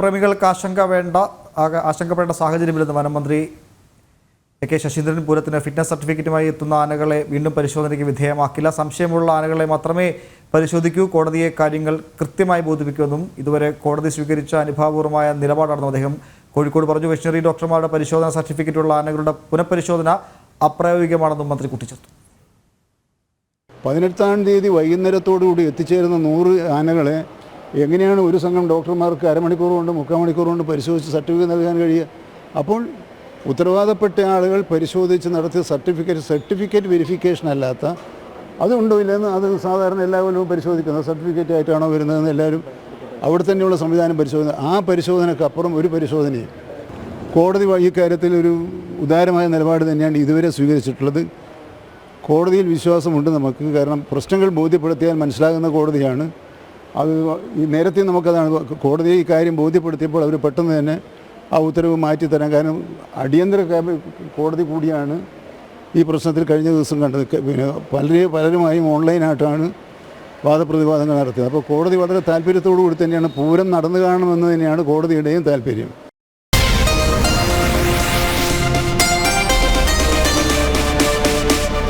പൂരപ്രേമികൾക്ക് ആശങ്കപ്പെടേണ്ട സാഹചര്യമില്ലെന്ന് വനം മന്ത്രി കെ ശശീന്ദ്രൻ. പൂരത്തിന് ഫിറ്റ്നസ് സർട്ടിഫിക്കറ്റുമായി എത്തുന്ന ആനകളെ വീണ്ടും പരിശോധനയ്ക്ക് വിധേയമാക്കില്ല. സംശയമുള്ള ആനകളെ മാത്രമേ പരിശോധിക്കൂ. കോടതിയെ കാര്യങ്ങൾ കൃത്യമായി ബോധിപ്പിക്കുമെന്നും ഇതുവരെ കോടതി സ്വീകരിച്ച അനുഭാവപൂർവമായ നിലപാടാണെന്നും അദ്ദേഹം കോഴിക്കോട് പറഞ്ഞു. വെറ്റിനറി ഡോക്ടർമാരുടെ പരിശോധന സർട്ടിഫിക്കറ്റുള്ള ആനകളുടെ പുനഃപരിശോധന അപ്രായോഗികമാണെന്നും മന്ത്രി കൂട്ടിച്ചേർത്തു. 18-ാം തീയതി വൈകുന്നേരത്തോടുകൂടി എത്തിച്ചേരുന്ന 100 ആനകളെ എങ്ങനെയാണ് ഒരു സംഘം ഡോക്ടർമാർക്ക് അരമണിക്കൂർ കൊണ്ട് 3/4 മണിക്കൂർ കൊണ്ട് പരിശോധിച്ച് സർട്ടിഫിക്കറ്റ് നൽകാൻ കഴിയുക? അപ്പോൾ ഉത്തരവാദപ്പെട്ട ആളുകൾ പരിശോധിച്ച് നടത്തിയ സർട്ടിഫിക്കറ്റ് വെരിഫിക്കേഷൻ അല്ലാത്ത അതുണ്ടോ ഇല്ലെന്ന് അത് സാധാരണ എല്ലാ കൊല്ലവും പരിശോധിക്കുന്നത് സർട്ടിഫിക്കറ്റ് ആയിട്ടാണോ വരുന്നതെന്ന് എല്ലാവരും അവിടെ തന്നെയുള്ള സംവിധാനം പരിശോധന. ആ പരിശോധനക്കപ്പുറം ഒരു പരിശോധനയും കോടതി ഇക്കാര്യത്തിൽ ഒരു ഉദാരമായ നിലപാട് തന്നെയാണ് ഇതുവരെ സ്വീകരിച്ചിട്ടുള്ളത്. കോടതിയിൽ വിശ്വാസമുണ്ട് നമുക്ക്. കാരണം പ്രശ്നങ്ങൾ ബോധ്യപ്പെടുത്തിയാൽ മനസ്സിലാകുന്ന കോടതിയാണ് അത്. ഈ നേരത്തെ നമുക്കതാണ് കോടതിയെ ഈ കാര്യം ബോധ്യപ്പെടുത്തിയപ്പോൾ അവർ പെട്ടെന്ന് തന്നെ ആ ഉത്തരവ് മാറ്റിത്തരാം. കാരണം അടിയന്തര കോടതി കൂടിയാണ് ഈ പ്രശ്നത്തിൽ കഴിഞ്ഞ ദിവസം കണ്ടത്. പിന്നെ പലരുമായും ഓൺലൈനായിട്ടാണ് വാദപ്രതിവാദങ്ങൾ നടത്തിയത്. അപ്പോൾ കോടതി വളരെ താല്പര്യത്തോടു കൂടി തന്നെയാണ് പൂരം നടന്നു കാണണമെന്ന് തന്നെയാണ് കോടതിയുടെയും താല്പര്യം.